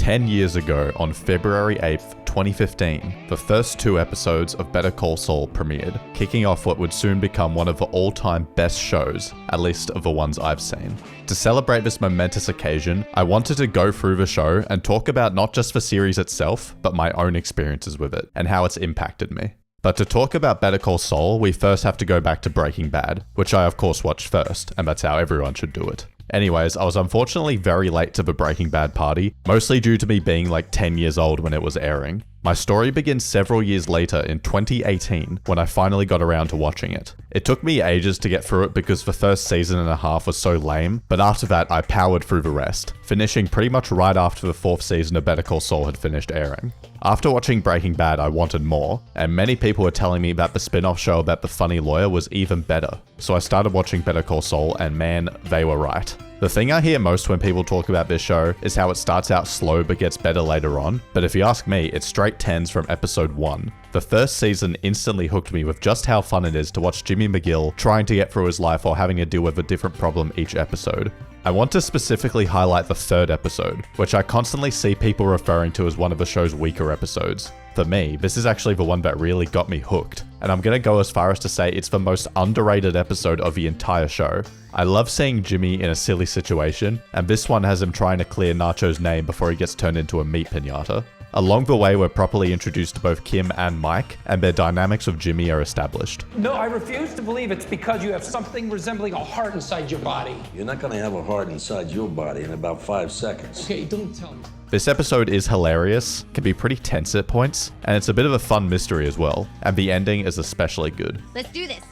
10 years ago, on February 8th, 2015, the first 2 episodes of Better Call Saul premiered, kicking off what would soon become one of the all-time best shows, at least of the ones I've seen. To celebrate this momentous occasion, I wanted to go through the show and talk about not just the series itself, but my own experiences with it, and how it's impacted me. But to talk about Better Call Saul, we first have to go back to Breaking Bad, which I of course watched first, and that's how everyone should do it. Anyways, I was unfortunately very late to the Breaking Bad party, mostly due to me being like 10 years old when it was airing. My story begins several years later in 2018 when I finally got around to watching it. It took me ages to get through it because the first season and a half was so lame, but after that I powered through the rest, finishing pretty much right after the 4th season of Better Call Saul had finished airing. After watching Breaking Bad, I wanted more, and many people were telling me that the spin-off show about the funny lawyer was even better, so I started watching Better Call Saul, and man, they were right. The thing I hear most when people talk about this show is how it starts out slow but gets better later on, but if you ask me, it's straight 10s from episode 1. The first season instantly hooked me with just how fun it is to watch Jimmy McGill trying to get through his life while having to deal with a different problem each episode. I want to specifically highlight the 3rd episode, which I constantly see people referring to as one of the show's weaker episodes. For me, this is actually the one that really got me hooked, and I'm gonna go as far as to say it's the most underrated episode of the entire show. I love seeing Jimmy in a silly situation, and this one has him trying to clear Nacho's name before he gets turned into a meat piñata. Along the way, we're properly introduced to both Kim and Mike, and their dynamics with Jimmy are established. No, I refuse to believe it's because you have something resembling a heart inside your body. You're not gonna have a heart inside your body in about 5 seconds. Okay, don't tell me. This episode is hilarious, can be pretty tense at points, and it's a bit of a fun mystery as well, and the ending is especially good. Let's do this.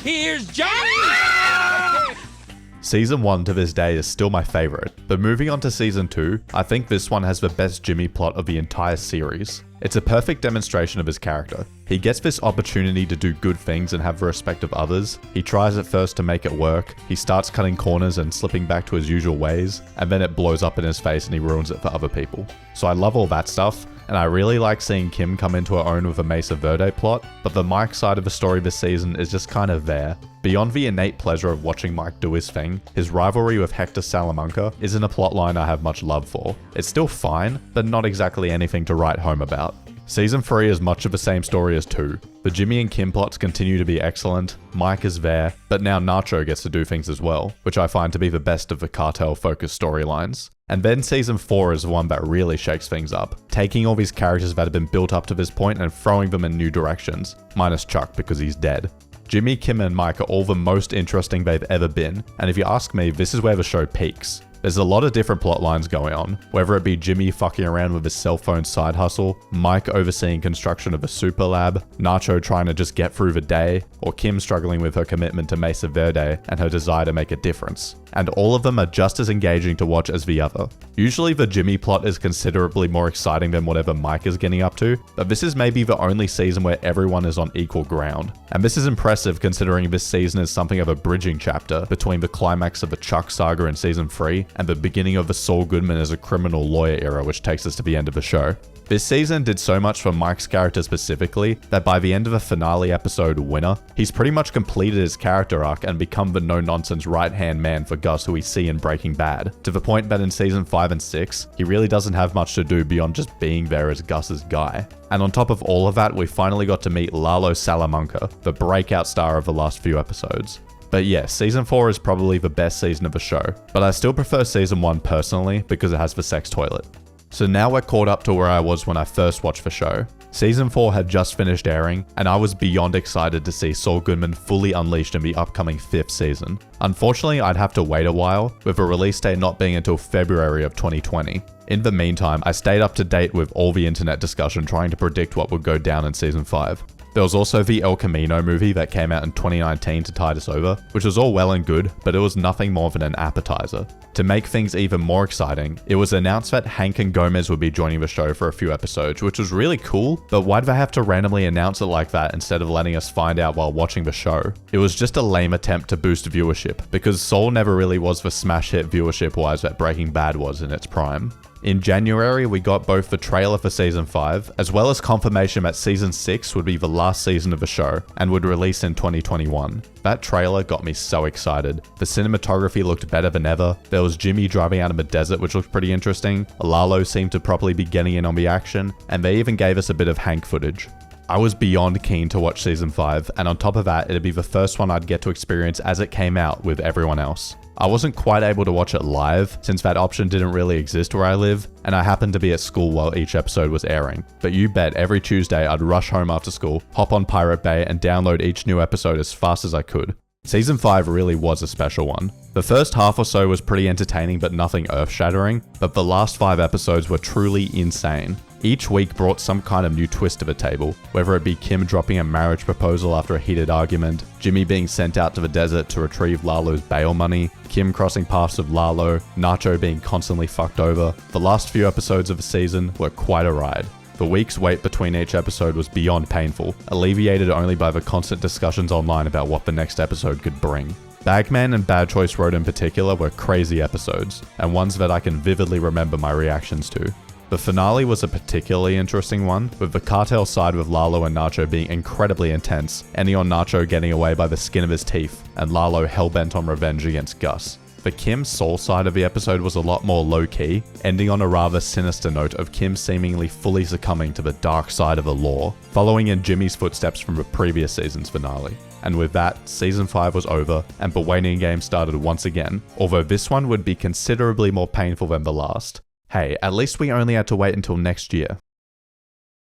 Here's Johnny! Season 1 to this day is still my favorite, but moving on to Season 2, I think this one has the best Jimmy plot of the entire series. It's a perfect demonstration of his character. He gets this opportunity to do good things and have the respect of others. He tries at first to make it work, he starts cutting corners and slipping back to his usual ways, and then it blows up in his face and he ruins it for other people. So I love all that stuff, and I really like seeing Kim come into her own with a Mesa Verde plot, but the Mike side of the story this season is just kind of there. Beyond the innate pleasure of watching Mike do his thing, his rivalry with Hector Salamanca isn't a plotline I have much love for. It's still fine, but not exactly anything to write home about. Season 3 is much of the same story as 2. The Jimmy and Kim plots continue to be excellent, Mike is there, but now Nacho gets to do things as well, which I find to be the best of the cartel-focused storylines. And then Season 4 is the one that really shakes things up, taking all these characters that have been built up to this point and throwing them in new directions, minus Chuck because he's dead. Jimmy, Kim, and Mike are all the most interesting they've ever been, and if you ask me, this is where the show peaks. There's a lot of different plot lines going on, whether it be Jimmy fucking around with his cell phone side hustle, Mike overseeing construction of a super lab, Nacho trying to just get through the day, or Kim struggling with her commitment to Mesa Verde and her desire to make a difference. And all of them are just as engaging to watch as the other. Usually the Jimmy plot is considerably more exciting than whatever Mike is getting up to, but this is maybe the only season where everyone is on equal ground. And this is impressive considering this season is something of a bridging chapter between the climax of the Chuck saga in Season 3 and the beginning of the Saul Goodman as a criminal lawyer era, which takes us to the end of the show. This season did so much for Mike's character specifically that by the end of the finale episode Winner, he's pretty much completed his character arc and become the no-nonsense right-hand man for Gus who we see in Breaking Bad, to the point that in Season 5 and 6, he really doesn't have much to do beyond just being there as Gus's guy. And on top of all of that, we finally got to meet Lalo Salamanca, the breakout star of the last few episodes. But yes, Season 4 is probably the best season of the show, but I still prefer Season 1 personally because it has the sex toilet. So now we're caught up to where I was when I first watched the show. Season 4 had just finished airing, and I was beyond excited to see Saul Goodman fully unleashed in the upcoming 5th season. Unfortunately, I'd have to wait a while, with a release date not being until February of 2020. In the meantime, I stayed up to date with all the internet discussion trying to predict what would go down in Season 5. There was also the El Camino movie that came out in 2019 to tide us over, which was all well and good, but it was nothing more than an appetizer. To make things even more exciting, it was announced that Hank and Gomez would be joining the show for a few episodes, which was really cool, but why'd they have to randomly announce it like that instead of letting us find out while watching the show? It was just a lame attempt to boost viewership, because Saul never really was the smash hit viewership-wise that Breaking Bad was in its prime. In January, we got both the trailer for Season 5, as well as confirmation that Season 6 would be the last season of the show, and would release in 2021. That trailer got me so excited. The cinematography looked better than ever, there was Jimmy driving out of the desert which looked pretty interesting, Lalo seemed to properly be getting in on the action, and they even gave us a bit of Hank footage. I was beyond keen to watch Season 5, and on top of that, it'd be the first one I'd get to experience as it came out with everyone else. I wasn't quite able to watch it live, since that option didn't really exist where I live, and I happened to be at school while each episode was airing. But you bet every Tuesday I'd rush home after school, hop on Pirate Bay, and download each new episode as fast as I could. Season 5 really was a special one. The first half or so was pretty entertaining but nothing earth-shattering, but the last 5 episodes were truly insane. Each week brought some kind of new twist to the table, whether it be Kim dropping a marriage proposal after a heated argument, Jimmy being sent out to the desert to retrieve Lalo's bail money, Kim crossing paths with Lalo, Nacho being constantly fucked over. The last few episodes of the season were quite a ride. The week's wait between each episode was beyond painful, alleviated only by the constant discussions online about what the next episode could bring. Bagman and Bad Choice Road in particular were crazy episodes, and ones that I can vividly remember my reactions to. The finale was a particularly interesting one, with the cartel side with Lalo and Nacho being incredibly intense, ending on Nacho getting away by the skin of his teeth, and Lalo hellbent on revenge against Gus. The Kim Saul side of the episode was a lot more low-key, ending on a rather sinister note of Kim seemingly fully succumbing to the dark side of the law, following in Jimmy's footsteps from the previous season's finale. And with that, Season 5 was over, and the waiting game started once again, although this one would be considerably more painful than the last. Hey, at least we only had to wait until next year.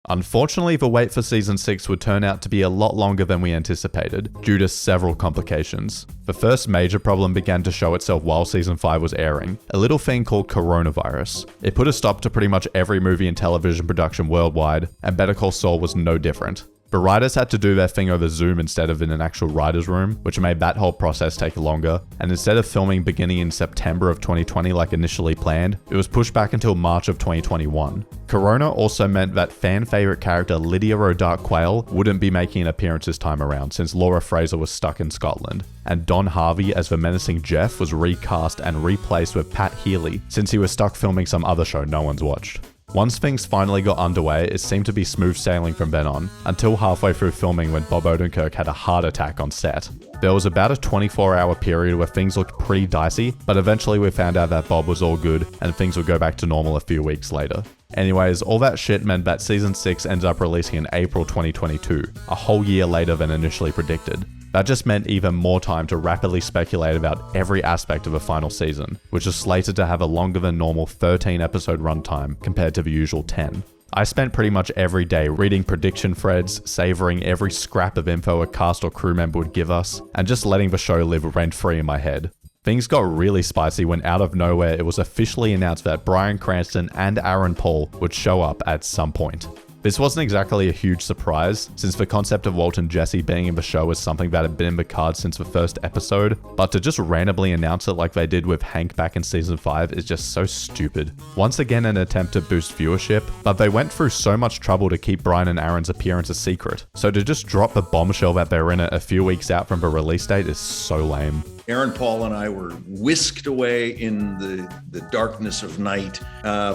Unfortunately, the wait for Season 6 would turn out to be a lot longer than we anticipated, due to several complications. The first major problem began to show itself while Season 5 was airing, a little thing called coronavirus. It put a stop to pretty much every movie and television production worldwide, and Better Call Saul was no different. The writers had to do their thing over Zoom instead of in an actual writer's room, which made that whole process take longer, and instead of filming beginning in September of 2020 like initially planned, it was pushed back until March of 2021. Corona also meant that fan favorite character Lydia Rodark Quayle wouldn't be making an appearance this time around since Laura Fraser was stuck in Scotland, and Don Harvey as the menacing Jeff was recast and replaced with Pat Healy since he was stuck filming some other show no one's watched. Once things finally got underway, it seemed to be smooth sailing from then on, until halfway through filming when Bob Odenkirk had a heart attack on set. There was about a 24-hour period where things looked pretty dicey, but eventually we found out that Bob was all good and things would go back to normal a few weeks later. Anyways, all that shit meant that Season 6 ended up releasing in April 2022, a whole year later than initially predicted. That just meant even more time to rapidly speculate about every aspect of a final season, which is slated to have a longer than normal 13 episode runtime compared to the usual 10. I spent pretty much every day reading prediction threads, savoring every scrap of info a cast or crew member would give us, and just letting the show live rent-free in my head. Things got really spicy when out of nowhere it was officially announced that Bryan Cranston and Aaron Paul would show up at some point. This wasn't exactly a huge surprise, since the concept of Walt and Jesse being in the show was something that had been in the cards since the first episode, but to just randomly announce it like they did with Hank back in Season 5 is just so stupid. Once again an attempt to boost viewership, but they went through so much trouble to keep Bryan and Aaron's appearance a secret, so to just drop the bombshell that they're in it a few weeks out from the release date is so lame. Aaron Paul and I were whisked away in the darkness of night,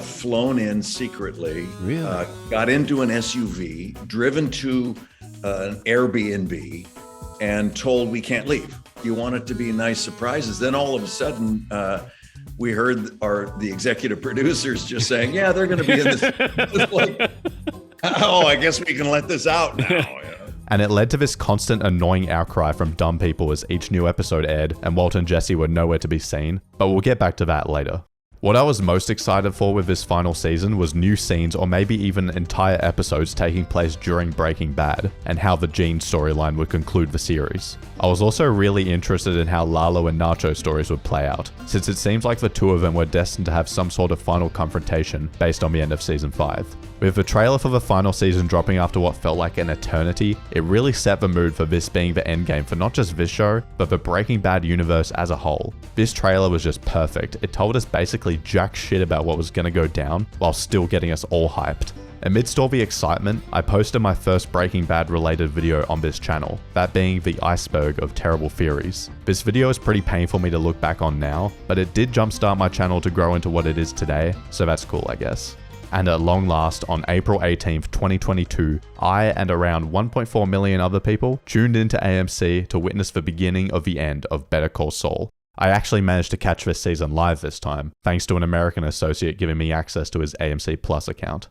flown in secretly, got into an SUV, driven to an Airbnb, and told we can't leave. You want it to be nice surprises. Then all of a sudden, we heard the executive producers just saying, yeah, they're going to be in this. It's like, oh, I guess we can let this out now. And it led to this constant annoying outcry from dumb people as each new episode aired and Walt and Jesse were nowhere to be seen, but we'll get back to that later. What I was most excited for with this final season was new scenes or maybe even entire episodes taking place during Breaking Bad, and how the Gene storyline would conclude the series. I was also really interested in how Lalo and Nacho stories would play out, since it seems like the two of them were destined to have some sort of final confrontation based on the end of Season 5. With the trailer for the final season dropping after what felt like an eternity, it really set the mood for this being the endgame for not just this show, but the Breaking Bad universe as a whole. This trailer was just perfect. It told us basically jack shit about what was gonna go down, while still getting us all hyped. Amidst all the excitement, I posted my first Breaking Bad related video on this channel, that being the iceberg of terrible theories. This video is pretty painful for me to look back on now, but it did jumpstart my channel to grow into what it is today, so that's cool I guess. And at long last, on April 18th, 2022, I and around 1.4 million other people tuned into AMC to witness the beginning of the end of Better Call Saul. I actually managed to catch this season live this time, thanks to an American associate giving me access to his AMC Plus account.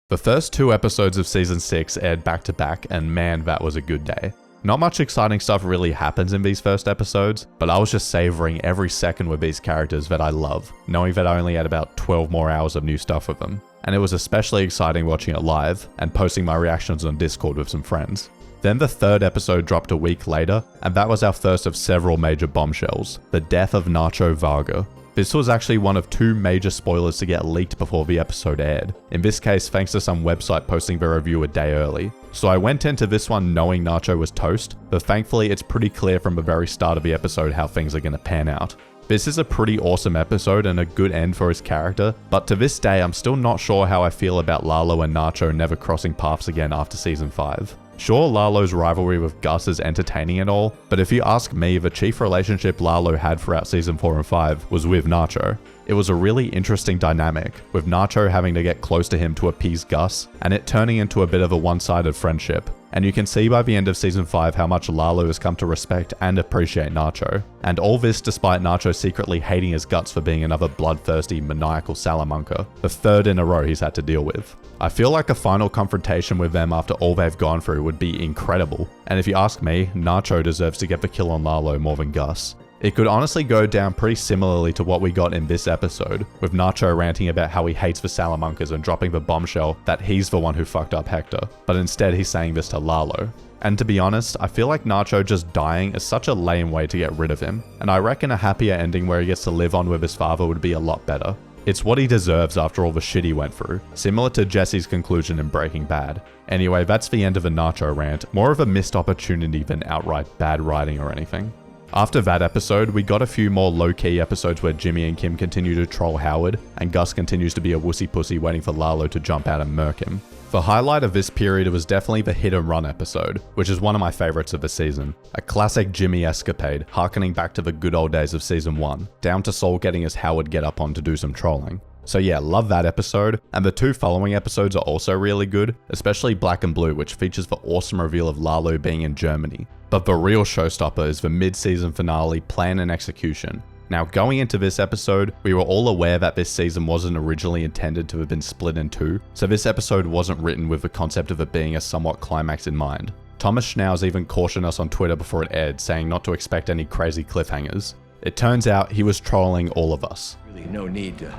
The first 2 episodes of season 6 aired back to back, and man, that was a good day. Not much exciting stuff really happens in these first episodes, but I was just savoring every second with these characters that I love, knowing that I only had about 12 more hours of new stuff with them. And it was especially exciting watching it live, and posting my reactions on Discord with some friends. Then the 3rd episode dropped a week later, and that was our first of several major bombshells, the death of Nacho Varga. This was actually one of 2 major spoilers to get leaked before the episode aired, in this case thanks to some website posting the review a day early. So I went into this one knowing Nacho was toast, but thankfully it's pretty clear from the very start of the episode how things are going to pan out. This is a pretty awesome episode and a good end for his character, but to this day I'm still not sure how I feel about Lalo and Nacho never crossing paths again after season 5. Sure, Lalo's rivalry with Gus is entertaining and all, but if you ask me, the chief relationship Lalo had throughout season 4 and 5 was with Nacho. It was a really interesting dynamic, with Nacho having to get close to him to appease Gus, and it turning into a bit of a one-sided friendship. And you can see by the end of season 5 how much Lalo has come to respect and appreciate Nacho. And all this despite Nacho secretly hating his guts for being another bloodthirsty, maniacal Salamanca, the 3rd in a row he's had to deal with. I feel like a final confrontation with them after all they've gone through would be incredible, and if you ask me, Nacho deserves to get the kill on Lalo more than Gus. It could honestly go down pretty similarly to what we got in this episode, with Nacho ranting about how he hates the Salamancas and dropping the bombshell that he's the one who fucked up Hector, but instead he's saying this to Lalo. And to be honest, I feel like Nacho just dying is such a lame way to get rid of him, and I reckon a happier ending where he gets to live on with his father would be a lot better. It's what he deserves after all the shit he went through, similar to Jesse's conclusion in Breaking Bad. Anyway, that's the end of the Nacho rant, more of a missed opportunity than outright bad writing or anything. After that episode, we got a few more low-key episodes where Jimmy and Kim continue to troll Howard, and Gus continues to be a wussy pussy waiting for Lalo to jump out and murk him. The highlight of this period was definitely the hit and run episode, which is one of my favorites of the season. A classic Jimmy escapade, harkening back to the good old days of season 1, down to Saul getting his Howard get up on to do some trolling. So yeah, love that episode, and the 2 following episodes are also really good, especially Black and Blue, which features the awesome reveal of Lalo being in Germany. But the real showstopper is the mid-season finale, Plan and Execution. Now, going into this episode, we were all aware that this season wasn't originally intended to have been split in 2, so this episode wasn't written with the concept of it being a somewhat climax in mind. Thomas Schnauz even cautioned us on Twitter before it aired, saying not to expect any crazy cliffhangers. It turns out he was trolling all of us. Really no need to...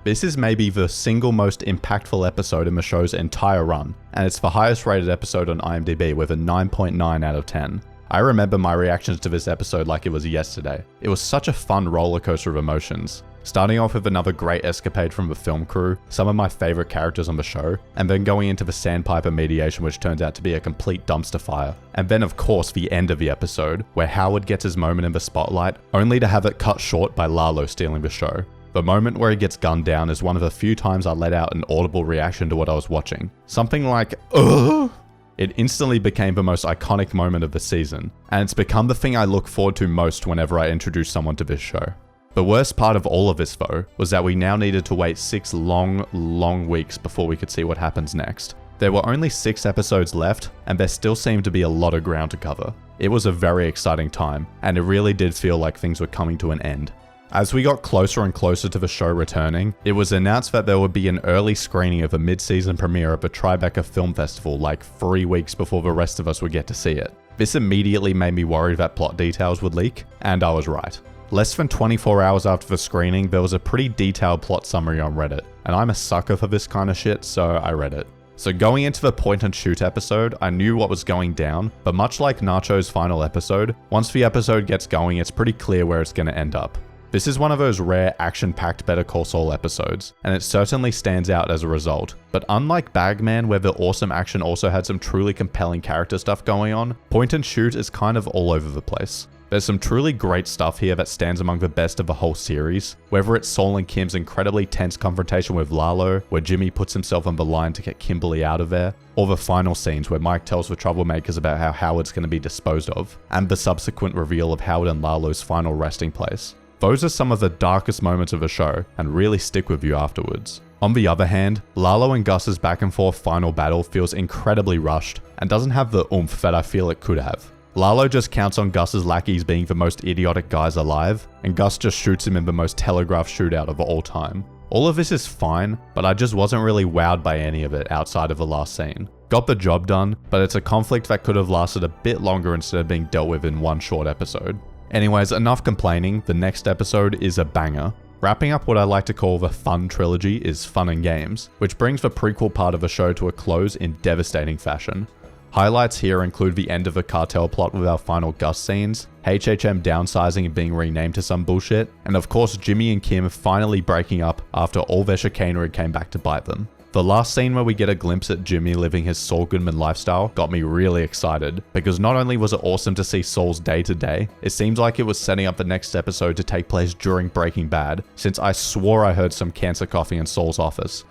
This is maybe the single most impactful episode in the show's entire run, and it's the highest rated episode on IMDb with a 9.9 out of 10. I remember my reactions to this episode like it was yesterday. It was such a fun rollercoaster of emotions. Starting off with another great escapade from the film crew, some of my favorite characters on the show, and then going into the sandpiper mediation which turns out to be a complete dumpster fire. And then of course the end of the episode, where Howard gets his moment in the spotlight, only to have it cut short by Lalo stealing the show. The moment where he gets gunned down is one of the few times I let out an audible reaction to what I was watching. Something like, ugh! It instantly became the most iconic moment of the season, and it's become the thing I look forward to most whenever I introduce someone to this show. The worst part of all of this though, was that we now needed to wait 6 long weeks before we could see what happens next. There were only 6 episodes left, and there still seemed to be a lot of ground to cover. It was a very exciting time, and it really did feel like things were coming to an end. As we got closer and closer to the show returning, it was announced that there would be an early screening of a mid-season premiere at the Tribeca Film Festival like 3 weeks before the rest of us would get to see it. This immediately made me worried that plot details would leak, and I was right. Less than 24 hours after the screening, there was a pretty detailed plot summary on Reddit, and I'm a sucker for this kind of shit, so I read it. So going into the point and shoot episode, I knew what was going down, but much like Nacho's final episode, once the episode gets going, it's pretty clear where it's going to end up. This is one of those rare action-packed Better Call Saul episodes, and it certainly stands out as a result. But unlike Bagman, where the awesome action also had some truly compelling character stuff going on, Point and Shoot is kind of all over the place. There's some truly great stuff here that stands among the best of the whole series, whether it's Saul and Kim's incredibly tense confrontation with Lalo, where Jimmy puts himself on the line to get Kimberly out of there, or the final scenes where Mike tells the troublemakers about how Howard's going to be disposed of, and the subsequent reveal of Howard and Lalo's final resting place. Those are some of the darkest moments of the show, and really stick with you afterwards. On the other hand, Lalo and Gus's back and forth final battle feels incredibly rushed, and doesn't have the oomph that I feel it could have. Lalo just counts on Gus's lackeys being the most idiotic guys alive, and Gus just shoots him in the most telegraphed shootout of all time. All of this is fine, but I just wasn't really wowed by any of it outside of the last scene. Got the job done, but it's a conflict that could have lasted a bit longer instead of being dealt with in one short episode. Anyways, enough complaining, the next episode is a banger. Wrapping up what I like to call the fun trilogy is Fun and Games, which brings the prequel part of the show to a close in devastating fashion. Highlights here include the end of the cartel plot with our final Gus scenes, HHM downsizing and being renamed to some bullshit, and of course Jimmy and Kim finally breaking up after all their chicanery came back to bite them. The last scene where we get a glimpse at Jimmy living his Saul Goodman lifestyle got me really excited, because not only was it awesome to see Saul's day-to-day, it seems like it was setting up the next episode to take place during Breaking Bad, since I swore I heard some cancer coughing in Saul's office.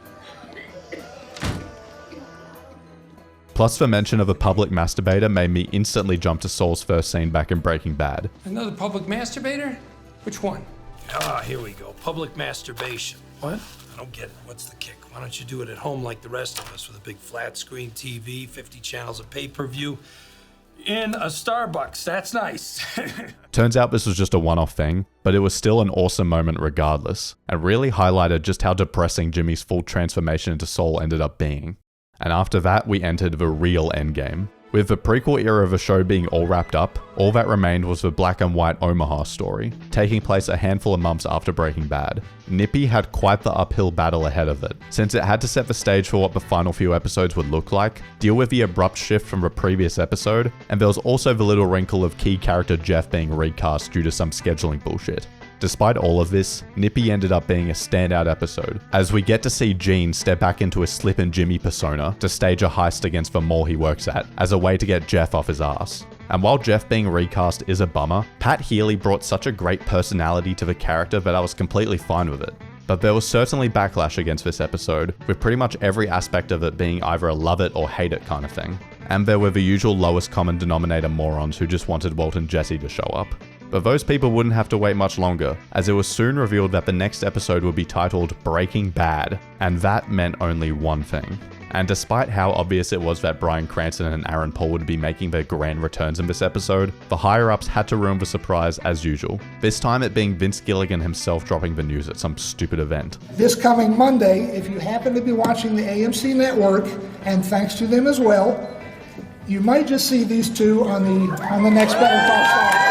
Plus, the mention of a public masturbator made me instantly jump to Saul's first scene back in Breaking Bad. Another public masturbator? Which one? Ah, here we go. Public masturbation. What? I don't get it. What's the kick? Why don't you do it at home like the rest of us with a big flat screen TV, 50 channels of pay-per-view, in a Starbucks? That's nice. Turns out this was just a one-off thing, but it was still an awesome moment regardless, and really highlighted just how depressing Jimmy's full transformation into Saul ended up being. And after that, we entered the real endgame. With the prequel era of the show being all wrapped up, all that remained was the black and white Omaha story, taking place a handful of months after Breaking Bad. Nippy had quite the uphill battle ahead of it, since it had to set the stage for what the final few episodes would look like, deal with the abrupt shift from the previous episode, and there was also the little wrinkle of key character Jeff being recast due to some scheduling bullshit. Despite all of this, Nippy ended up being a standout episode, as we get to see Gene step back into his Slip and Jimmy persona to stage a heist against the mall he works at, as a way to get Jeff off his ass. And while Jeff being recast is a bummer, Pat Healy brought such a great personality to the character that I was completely fine with it. But there was certainly backlash against this episode, with pretty much every aspect of it being either a love it or hate it kind of thing. And there were the usual lowest common denominator morons who just wanted Walt and Jesse to show up. But those people wouldn't have to wait much longer, as it was soon revealed that the next episode would be titled Breaking Bad, and that meant only one thing. And despite how obvious it was that Bryan Cranston and Aaron Paul would be making their grand returns in this episode, the higher-ups had to ruin the surprise as usual, this time it being Vince Gilligan himself dropping the news at some stupid event. This coming Monday, if you happen to be watching the AMC network, and thanks to them as well, you might just see these two on the next Better Call Saul.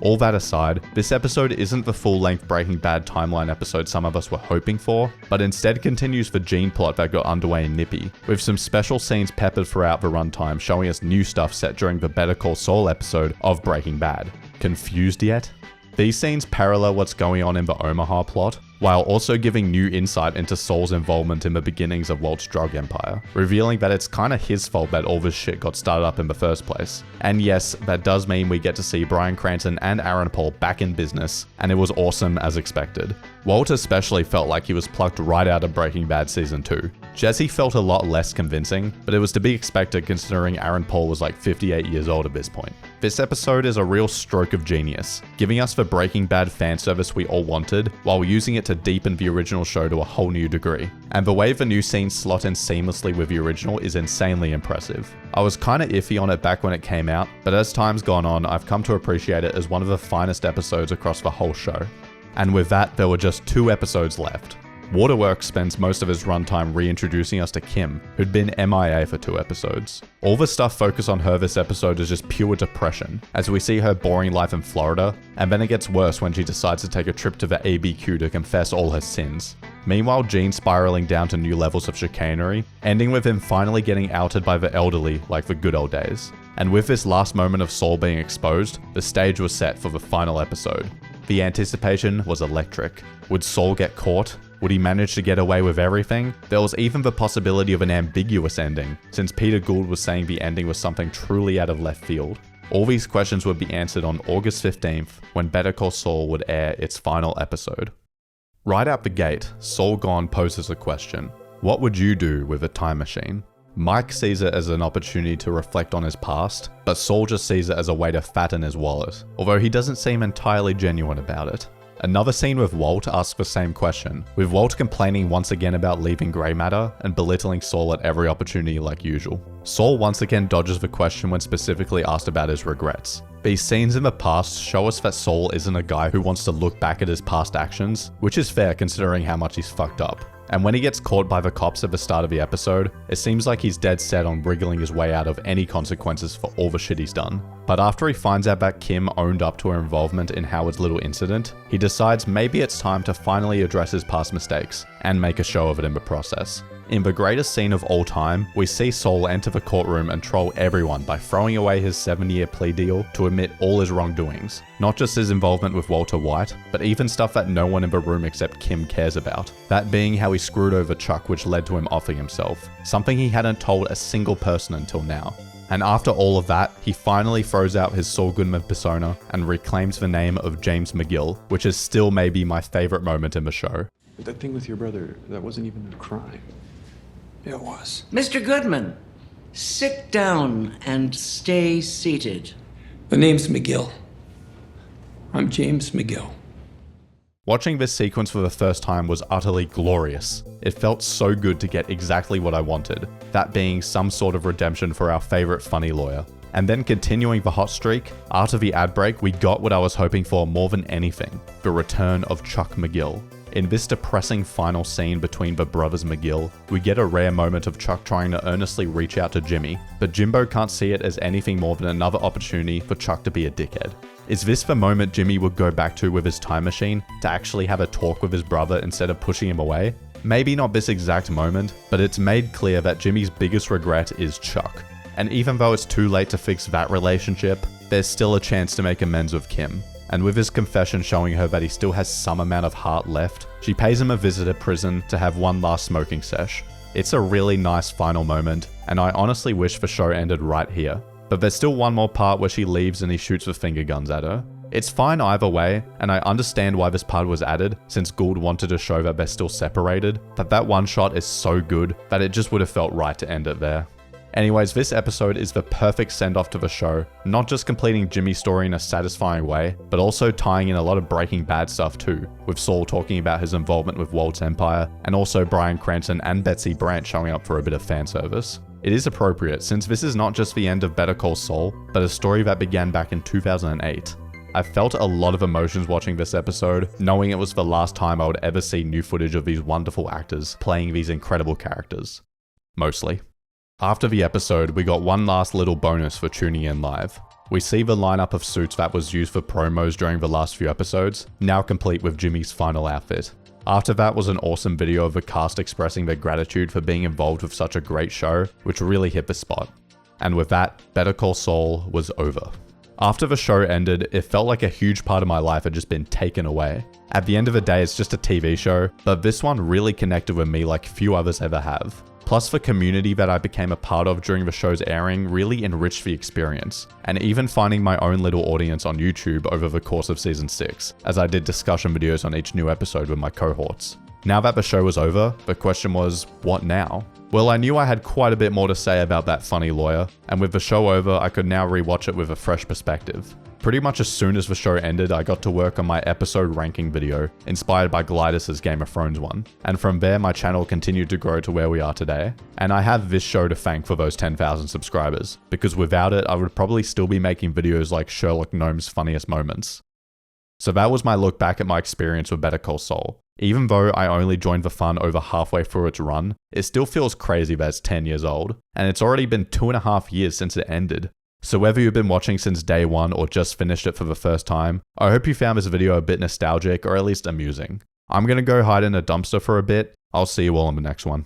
All that aside, this episode isn't the full-length Breaking Bad timeline episode some of us were hoping for, but instead continues the Gene plot that got underway in Nippy, with some special scenes peppered throughout the runtime showing us new stuff set during the Better Call Saul episode of Breaking Bad. Confused yet? These scenes parallel what's going on in the Omaha plot, while also giving new insight into Saul's involvement in the beginnings of Walt's drug empire, revealing that it's kinda his fault that all this shit got started up in the first place. And yes, that does mean we get to see Bryan Cranston and Aaron Paul back in business, and it was awesome as expected. Walt especially felt like he was plucked right out of Breaking Bad Season 2. Jesse felt a lot less convincing, but it was to be expected considering Aaron Paul was like 58 years old at this point. This episode is a real stroke of genius, giving us the Breaking Bad fan service we all wanted, while using it to deepen the original show to a whole new degree. And the way the new scenes slot in seamlessly with the original is insanely impressive. I was kinda iffy on it back when it came out, but as time's gone on, I've come to appreciate it as one of the finest episodes across the whole show. And with that, there were just 2 episodes left. Waterworks spends most of his runtime reintroducing us to Kim, who'd been MIA for 2 episodes. All the stuff focused on her this episode is just pure depression, as we see her boring life in Florida, and then it gets worse when she decides to take a trip to the ABQ to confess all her sins. Meanwhile, Gene spiraling down to new levels of chicanery, ending with him finally getting outed by the elderly like the good old days. And with this last moment of Saul being exposed, the stage was set for the final episode. The anticipation was electric. Would Saul get caught? Would he manage to get away with everything? There was even the possibility of an ambiguous ending, since Peter Gould was saying the ending was something truly out of left field. All these questions would be answered on August 15th when Better Call Saul would air its final episode. Right out the gate, Saul Gone poses a question. What would you do with a time machine? Mike sees it as an opportunity to reflect on his past, but Saul just sees it as a way to fatten his wallet, although he doesn't seem entirely genuine about it. Another scene with Walt asks the same question, with Walt complaining once again about leaving grey matter and belittling Saul at every opportunity like usual. Saul once again dodges the question when specifically asked about his regrets. These scenes in the past show us that Saul isn't a guy who wants to look back at his past actions, which is fair considering how much he's fucked up. And when he gets caught by the cops at the start of the episode, it seems like he's dead set on wriggling his way out of any consequences for all the shit he's done. But after he finds out that Kim owned up to her involvement in Howard's little incident, he decides maybe it's time to finally address his past mistakes and make a show of it in the process. In the greatest scene of all time, we see Saul enter the courtroom and troll everyone by throwing away his 7-year plea deal to admit all his wrongdoings. Not just his involvement with Walter White, but even stuff that no one in the room except Kim cares about. That being how he screwed over Chuck, which led to him offing himself. Something he hadn't told a single person until now. And after all of that, he finally throws out his Saul Goodman persona and reclaims the name of James McGill, which is still maybe my favorite moment in the show. But that thing with your brother, that wasn't even a crime. It was. Mr. Goodman, sit down and stay seated. The name's McGill. I'm James McGill. Watching this sequence for the first time was utterly glorious. It felt so good to get exactly what I wanted, that being some sort of redemption for our favorite funny lawyer. And then continuing the hot streak, after the ad break we got what I was hoping for more than anything, the return of Chuck McGill. In this depressing final scene between the brothers McGill, we get a rare moment of Chuck trying to earnestly reach out to Jimmy, but Jimbo can't see it as anything more than another opportunity for Chuck to be a dickhead. Is this the moment Jimmy would go back to with his time machine, to actually have a talk with his brother instead of pushing him away? Maybe not this exact moment, but it's made clear that Jimmy's biggest regret is Chuck. And even though it's too late to fix that relationship, there's still a chance to make amends with Kim. And with his confession showing her that he still has some amount of heart left, she pays him a visit at prison to have one last smoking sesh. It's a really nice final moment, and I honestly wish the show ended right here. But there's still one more part where she leaves and he shoots with finger guns at her. It's fine either way, and I understand why this part was added, since Gould wanted to show that they're still separated, but that one shot is so good that it just would have felt right to end it there. Anyways, this episode is the perfect send-off to the show, not just completing Jimmy's story in a satisfying way, but also tying in a lot of Breaking Bad stuff too, with Saul talking about his involvement with Walt's empire, and also Bryan Cranston and Betsy Brandt showing up for a bit of fan service. It is appropriate, since this is not just the end of Better Call Saul, but a story that began back in 2008. I felt a lot of emotions watching this episode, knowing it was the last time I would ever see new footage of these wonderful actors playing these incredible characters. Mostly. After the episode, we got one last little bonus for tuning in live. We see the lineup of suits that was used for promos during the last few episodes, now complete with Jimmy's final outfit. After that was an awesome video of the cast expressing their gratitude for being involved with such a great show, which really hit the spot. And with that, Better Call Saul was over. After the show ended, it felt like a huge part of my life had just been taken away. At the end of the day, it's just a TV show, but this one really connected with me like few others ever have. Plus, the community that I became a part of during the show's airing really enriched the experience, and even finding my own little audience on YouTube over the course of season 6, as I did discussion videos on each new episode with my cohorts. Now that the show was over, the question was, what now? Well, I knew I had quite a bit more to say about that funny lawyer, and with the show over, I could now rewatch it with a fresh perspective. Pretty much as soon as the show ended, I got to work on my episode ranking video, inspired by Glidus's Game of Thrones one. And from there, my channel continued to grow to where we are today. And I have this show to thank for those 10,000 subscribers, because without it, I would probably still be making videos like Sherlock Gnome's funniest moments. So that was my look back at my experience with Better Call Saul. Even though I only joined the fun over halfway through its run, it still feels crazy that it's 10 years old. And it's already been 2.5 years since it ended. So whether you've been watching since day one or just finished it for the first time, I hope you found this video a bit nostalgic or at least amusing. I'm gonna go hide in a dumpster for a bit. I'll see you all in the next one.